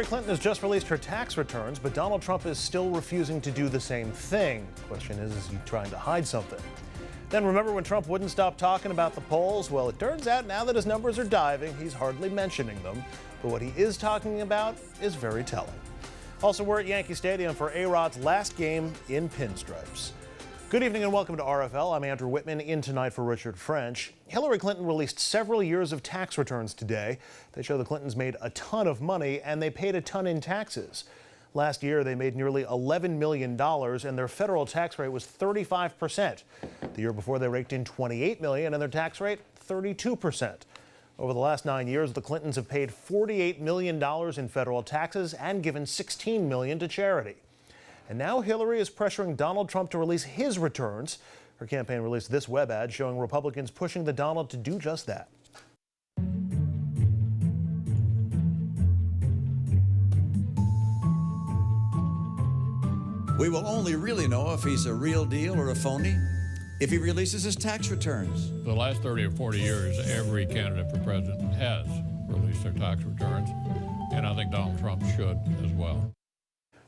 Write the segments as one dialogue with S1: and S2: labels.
S1: Clinton has just released her tax returns, but Donald Trump is still refusing to do the same thing. The question is he trying to hide something? Then remember when Trump wouldn't stop talking about the polls? Well, it turns out now that his numbers are diving, he's hardly mentioning them. But what he is talking about is very telling. Also, we're at Yankee Stadium for A-Rod's last game in pinstripes. Good evening and welcome to RFL. I'm Andrew Whitman, in tonight for Richard French. Hillary Clinton released several years of tax returns today. They show the Clintons made a ton of money and they paid a ton in taxes. Last year, they made nearly $11 million and their federal tax rate was 35%. The year before, they raked in $28 million and their tax rate, 32%. Over the last 9 years, the Clintons have paid $48 million in federal taxes and given $16 million to charity. And now Hillary is pressuring Donald Trump to release his returns. Her campaign released this web ad showing Republicans pushing the Donald to do just that.
S2: We will only really know if he's a real deal or a phony if he releases his tax returns.
S3: For the last 30 or 40 years, every candidate for president has released their tax returns, and I think Donald Trump should as well.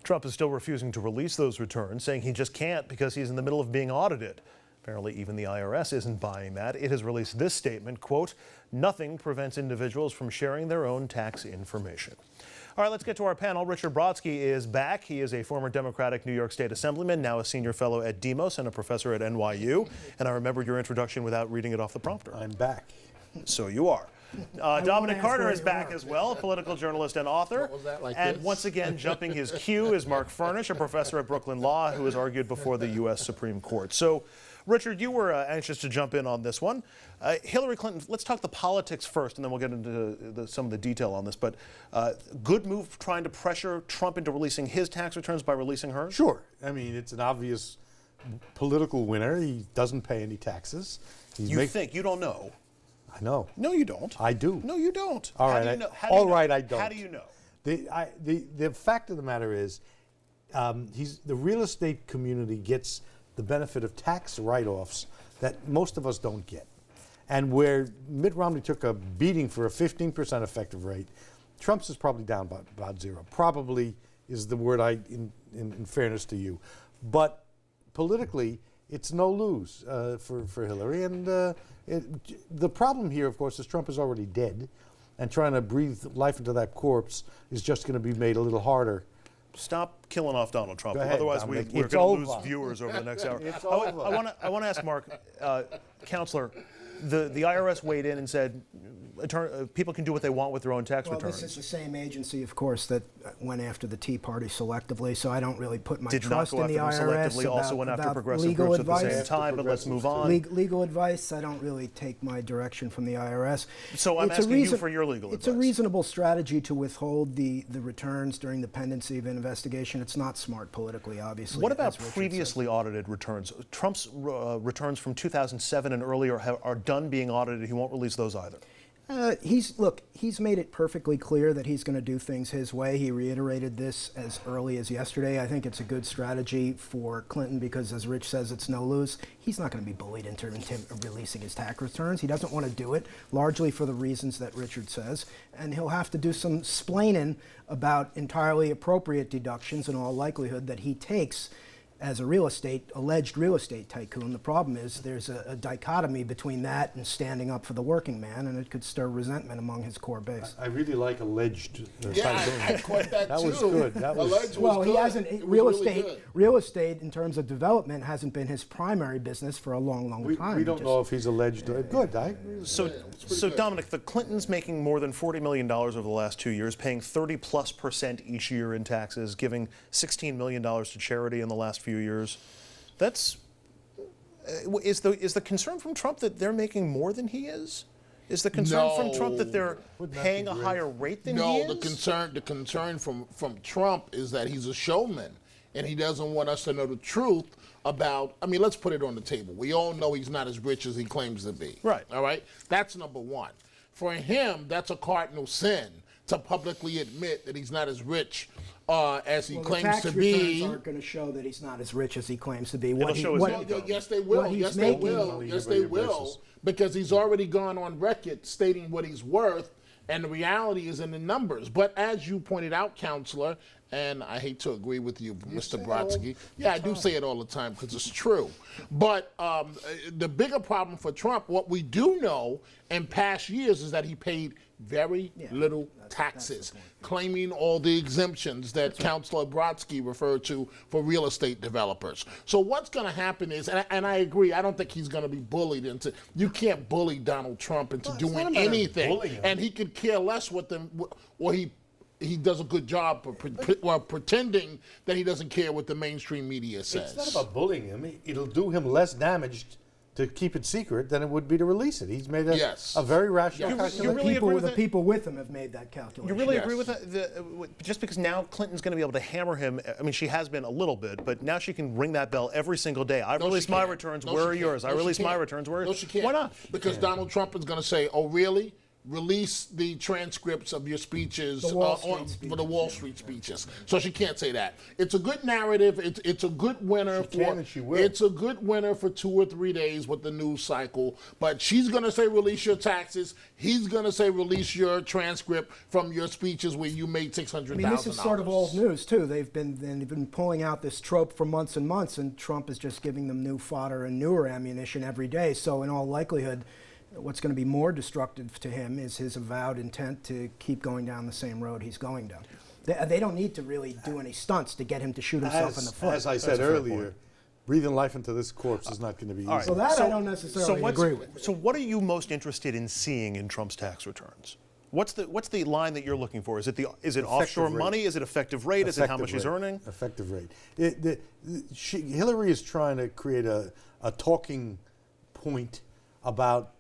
S1: Trump is still refusing to release those returns, saying he just can't because he's in the middle of being audited. Apparently, even the IRS isn't buying that. It has released this statement, quote, "Nothing prevents individuals from sharing their own tax information." All right, let's get to our panel. Richard Brodsky is back. He is a former Democratic New York State Assemblyman, now a senior fellow at Demos and a professor at NYU. And I remembered your introduction without reading it off the prompter.
S4: I'm back.
S1: So you are. Dominic Carter is back as well, political journalist and author.
S5: What was that, like
S1: and
S5: this?
S1: once again, jumping his cue is Mark Furnish, a professor at Brooklyn Law who has argued before the U.S. Supreme Court. So, Richard, you were anxious to jump in on this one. Hillary Clinton, let's talk the politics first, and then we'll get into some of the detail on this. But good move trying to pressure Trump into releasing his tax returns by releasing hers?
S4: Sure. I mean, it's an obvious political winner. He doesn't pay any taxes.
S1: You think? You don't know.
S4: I know.
S1: No, you don't.
S4: I do.
S1: No, you don't.
S4: All right. I don't.
S1: How do you know?
S4: The fact of the matter is, the real estate community gets the benefit of tax write-offs that most of us don't get. And where Mitt Romney took a beating for a 15% effective rate, Trump's is probably down by about zero. Probably is the word in fairness to you. But politically, it's no lose for Hillary. And the problem here, of course, is Trump is already dead. And trying to breathe life into that corpse is just going to be made a little harder.
S1: Stop killing off Donald Trump.
S4: Go ahead,
S1: Otherwise,
S4: Dominic.
S1: we're
S4: It's
S1: going to
S4: over.
S1: lose viewers over the next hour.
S4: It's over.
S1: I want to ask Mark, Counselor, the IRS weighed in and said people can do what they want with their own tax returns.
S6: This is the same agency, of course, that went after the Tea Party selectively, so I don't really put my
S1: Did
S6: trust
S1: not
S6: in
S1: go
S6: the
S1: after them
S6: IRS.
S1: selectively, also went after progressive
S6: legal
S1: groups
S6: advice.
S1: at the same time, but let's move on.
S6: Legal advice, I don't really take my direction from the IRS.
S1: So I'm asking you for your legal advice.
S6: It's a reasonable strategy to withhold the returns during the pendency of an investigation. It's not smart politically, obviously.
S1: What about previously audited returns? Trump's returns from 2007 and earlier are done being audited. He won't release those either.
S6: He's made it perfectly clear that he's going to do things his way. He reiterated this as early as yesterday. I think it's a good strategy for Clinton because, as Rich says, it's no lose. He's not going to be bullied into releasing his tax returns. He doesn't want to do it, largely for the reasons that Richard says. And he'll have to do some splaining about entirely appropriate deductions in all likelihood that he takes as a alleged real estate tycoon. The problem is there's a dichotomy between that and standing up for the working man, and it could stir resentment among his core base.
S4: I really like alleged tycoon.
S5: I quite that
S4: That
S5: too.
S4: was good. That was
S5: Alleged was
S6: Well, he
S5: good.
S6: hasn't.
S5: It was
S6: Real
S5: really
S6: estate,
S5: good.
S6: real estate, in terms of development, hasn't been his primary business for a long time.
S4: We don't know if he's alleged. Good. I agree with
S1: So,
S4: that.
S1: Dominic, the Clintons making more than $40 million over the last 2 years, paying 30+% each year in taxes, giving $16 million to charity in the last few years. Is the concern from Trump that they're making more than he is? Is the concern from Trump that they're paying a higher rate than he is?
S5: No, the concern from Trump is that he's a showman, and he doesn't want us to know the truth about. I mean, let's put it on the table. We all know he's not as rich as he claims to be.
S1: Right.
S5: All right. That's number one. For him, that's a cardinal sin to publicly admit that he's not as rich as he claims to be.
S6: The tax returns aren't going to show that he's not as rich as he claims to be.
S5: Yes, they will. Yes, they will. Yes, they will. Because he's already gone on record stating what he's worth, And the reality is in the numbers. But as you pointed out, Counselor, and I hate to agree with you, Mr. Brodsky. Yeah, I do say it all the time because it's true. But the bigger problem for Trump, what we do know in past years is that he paid very little taxes, claiming all the exemptions that Counselor Brodsky referred to for real estate developers. So what's going to happen is, and I agree, I don't think he's going to be bullied into, you can't bully Donald Trump into doing anything. And he could care less what them, or he does a good job of pretending that he doesn't care what the mainstream media says.
S4: It's not about bullying him. It'll do him less damage to keep it secret than it would be to release it. He's made a very rational calculation.
S1: You really agree with
S6: the
S1: it?
S6: people with him have made that calculation.
S1: You really agree with that? Just because now Clinton's going to be able to hammer him, I mean, she has been a little bit, but now she can ring that bell every single day. I release my returns, where are yours? I release my returns, where are yours?
S5: No, she can't.
S1: Why not?
S5: Because Donald Trump is going to say, oh, really? Release the transcripts of your speeches
S6: The Wall Street speeches,
S5: for the Wall Street speeches. So she can't say that. It's a good narrative. It's a good winner It's a good winner for 2 or 3 days with the news cycle. But she's going to say release your taxes. He's going to say release your transcript from your speeches where you made $600,000.
S6: I mean, this is sort of old news too. They've been pulling out this trope for months and months, and Trump is just giving them new fodder and newer ammunition every day. So in all likelihood, what's going to be more destructive to him is his avowed intent to keep going down the same road he's going down. They don't need to really do any stunts to get him to shoot himself in the foot.
S4: As I said earlier, breathing life into this corpse is not going to be easy.
S6: So that I don't necessarily agree with.
S1: So what are you most interested in seeing in Trump's tax returns? What's the line that you're looking for? Is it offshore money? Is it effective rate? Is it how much he's earning?
S4: Effective rate. Hillary is trying to create a talking point about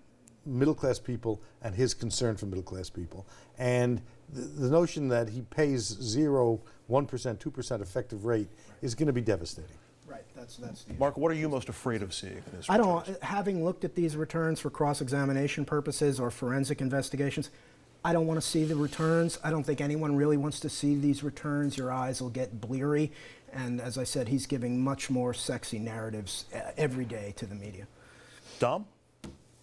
S4: middle-class people and his concern for middle-class people. And the notion that he pays 0, 1%, 2% effective rate is going to be devastating.
S6: Right, that's the
S1: Mark, what are you most afraid of seeing in his returns?
S6: I don't, having looked at these returns for cross-examination purposes or forensic investigations, I don't want to see the returns. I don't think anyone really wants to see these returns. Your eyes will get bleary. And as I said, he's giving much more sexy narratives every day to the media.
S1: Dom?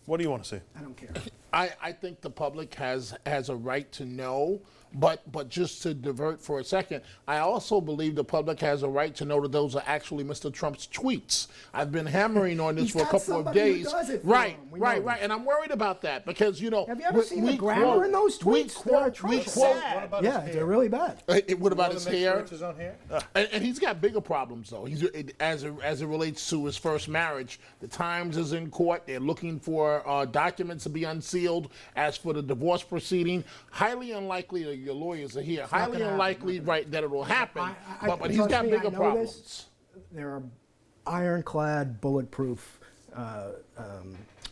S1: What do you want to see?
S6: I don't care.
S5: I think the public has a right to know, but just to divert for a second, I also believe the public has a right to know that those are actually Mr. Trump's tweets. I've been hammering on this for a couple of days. Right. And I'm worried about that because, you know.
S6: Have you ever seen the grammar in those tweets? They're atrocious. They're really bad.
S5: What about his hair? And he's got bigger problems, though. As it relates to his first marriage, the Times is in court. They're looking for documents to be unsealed. As for the divorce proceeding, highly unlikely that your lawyers are here. Highly unlikely, right, that it will happen. But he's got bigger problems.
S6: There are ironclad, bulletproof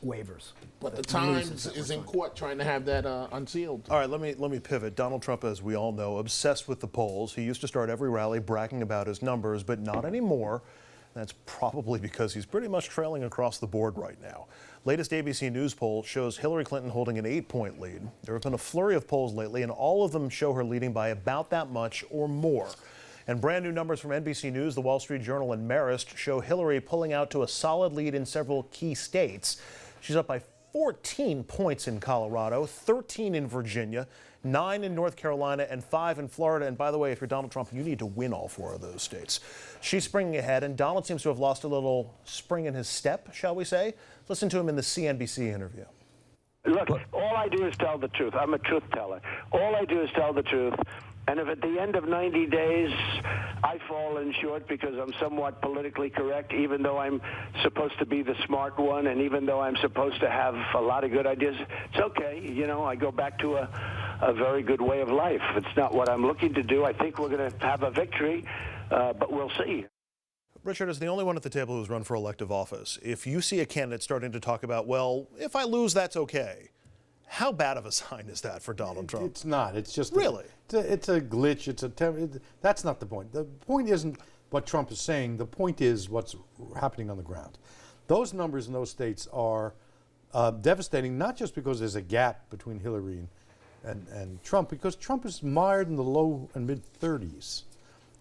S6: waivers.
S5: But the Times is in court trying to have that unsealed.
S1: All right, let me pivot. Donald Trump, as we all know, obsessed with the polls. He used to start every rally bragging about his numbers, but not anymore. That's probably because he's pretty much trailing across the board right now. Latest ABC News poll shows Hillary Clinton holding an 8-point lead. There have been a flurry of polls lately, and all of them show her leading by about that much or more. And brand new numbers from NBC News, The Wall Street Journal, and Marist show Hillary pulling out to a solid lead in several key states. She's up by 14 points in Colorado, 13 in Virginia, 9 in North Carolina, and 5 in Florida. And by the way, if you're Donald Trump, you need to win all 4 of those states. She's springing ahead, and Donald seems to have lost a little spring in his step, shall we say. Listen to him in the CNBC interview.
S7: Look, all I do is tell the truth. I'm a truth teller. All I do is tell the truth. And if at the end of 90 days I fall in short because I'm somewhat politically correct, even though I'm supposed to be the smart one and even though I'm supposed to have a lot of good ideas, it's okay. You know, I go back to a very good way of life. It's not what I'm looking to do. I think we're going to have a victory, but we'll see.
S1: Richard is the only one at the table who's run for elective office. If you see a candidate starting to talk about, well, if I lose, that's okay, how bad of a sign is that for Donald Trump?
S4: It's not. It's just
S1: really.
S4: It's a glitch. That's not the point. The point isn't what Trump is saying. The point is what's happening on the ground. Those numbers in those states are devastating, not just because there's a gap between Hillary and Trump, because Trump is mired in the low and mid 30s,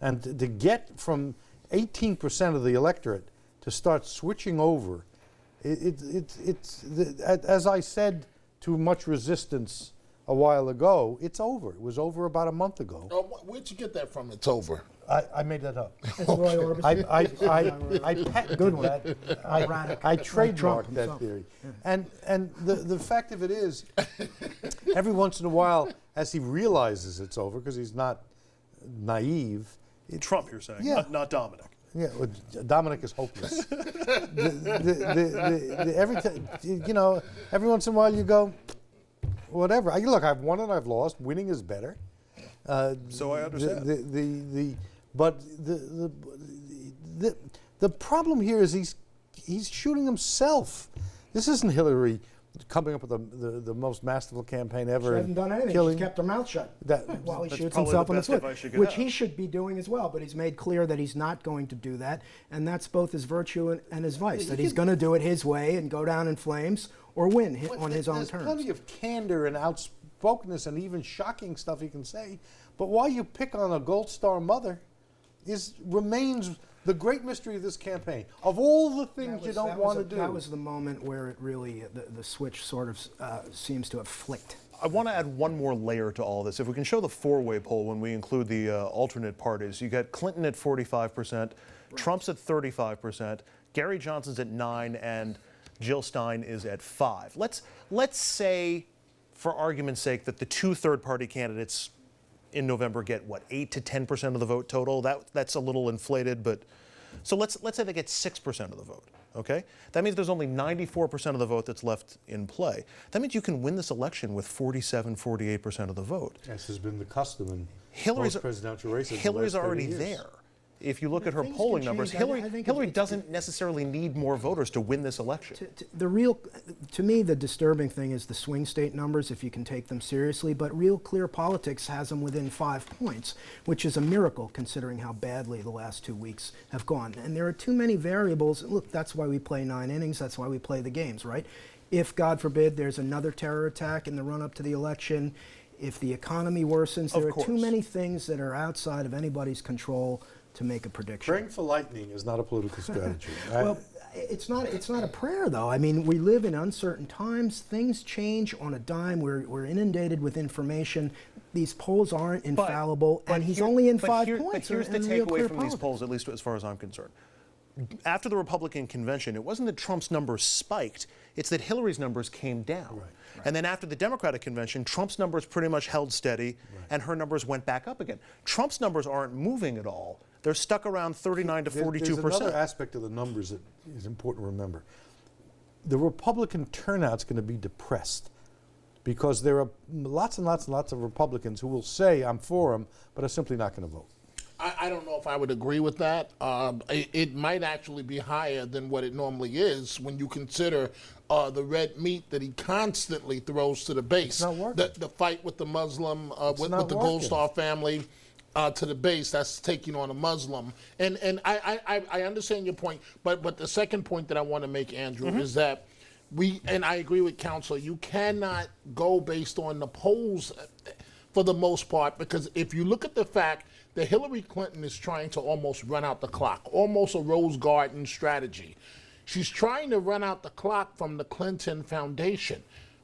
S4: and to get from 18% of the electorate to start switching over, as I said, to much resistance a while ago. It's over. It was over about a month ago.
S5: Oh, where'd you get that from? It's over.
S4: I made that up.
S6: It's Roy Orbison.
S4: I patented that. I trademarked that theory. And the fact of it is, every once in a while, as he realizes it's over, because he's not naive.
S1: Trump, you're saying,
S4: Yeah.
S1: not Dominic.
S4: Yeah, well, Dominic is hopeless. Every time, every once in a while you go, whatever. Look, I've won and I've lost. Winning is better.
S1: So I understand.
S4: But the problem here is he's shooting himself. This isn't Hillary coming up with the most masterful campaign ever.
S6: She hasn't done anything. She's kept her mouth shut while he
S1: That's
S6: shoots
S1: probably
S6: himself
S1: the
S6: in the
S1: best
S6: foot,
S1: advice you could
S6: which
S1: have.
S6: he should be doing as well. But he's made clear that he's not going to do that, and that's both his virtue and his vice. That he's going to do it his way and go down in flames or win on his own
S4: There's
S6: terms.
S4: plenty of candor and outspokenness and even shocking stuff he can say. But why you pick on a Gold Star mother remains the great mystery of this campaign. Of all the things you don't want to do.
S6: That was the moment where it really, the switch sort of seems to have flicked.
S1: I want to add one more layer to all this. If we can show the four-way poll when we include the alternate parties, you get Clinton at 45%, Trump's at 35%, Gary Johnson's at 9%, and Jill Stein is at 5%. Let's say, for argument's sake, that the two third-party candidates in November get 8 to 10% of the vote total. That's a little inflated, but so let's say they get 6% of the vote. Okay, that means there's only 94% of the vote that's left in play. That means you can win this election with 48% of the vote.
S4: As has been the custom in
S1: Hillary's
S4: most presidential races.
S1: Hillary's
S4: in the last 30
S1: already
S4: years.
S1: there. If you look at her
S6: Things
S1: polling
S6: can
S1: numbers,
S6: change. I think
S1: Hillary
S6: it's-
S1: doesn't necessarily need more voters to win this election.
S6: To me, the disturbing thing is the swing state numbers, if you can take them seriously, but Real Clear Politics has them within 5 points, which is a miracle considering how badly the last 2 weeks have gone. And there are too many variables. Look, that's why we play 9 innings, that's why we play the games, right? If, God forbid, there's another terror attack in the run-up to the election, if the economy worsens, there are too many things that are outside of anybody's control to make a prediction.
S4: Praying for lightning is not a political strategy.
S6: Well, it's not a prayer, though. I mean, we live in uncertain times. Things change on a dime. We're inundated with information. These polls aren't infallible, and he's only in 5 points.
S1: But here's the takeaway from these polls, at least as far as I'm concerned. After the Republican convention, it wasn't that Trump's numbers spiked, it's that Hillary's numbers came down. Right. And then after the Democratic convention, Trump's numbers pretty much held steady, and her numbers went back up again. Trump's numbers aren't moving at all. They're stuck around 39 to 42%.
S4: There's another aspect of the numbers that is important to remember. The Republican turnout's going to be depressed because there are lots and lots and lots of Republicans who will say, I'm for him, but are simply not going to vote.
S5: I don't know if I would agree with that. It might actually be higher than what it normally is when you consider the red meat that he constantly throws to the base.
S4: It's not working.
S5: The fight with the Muslim, with the
S4: working.
S5: Gold Star family. To the base, that's taking on a Muslim, and I understand your point, but the second point that I want to make, Andrew, is that and I agree with Counselor, you cannot go based on the polls for the most part, because if you look at the fact that Hillary Clinton is trying to almost run out the clock, almost a Rose Garden strategy. She's trying to run out the clock from the Clinton Foundation.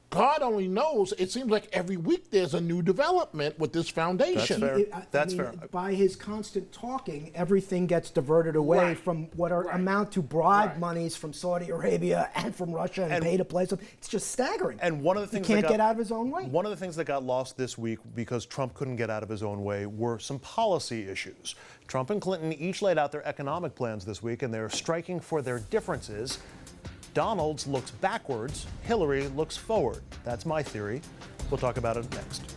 S5: God only knows, it seems like every week there's a new development with this foundation.
S1: That's fair.
S6: By his constant talking, everything gets diverted away from what amount to bribe monies from Saudi Arabia and from Russia and pay to play them. It's just staggering.
S1: And one of the things
S6: he can't get out of his own way.
S1: One of the things that got lost this week because Trump couldn't get out of his own way were some policy issues. Trump and Clinton each laid out their economic plans this week, and they're striking for their differences. Donald's looks backwards, Hillary looks forward. That's my theory. We'll talk about it next.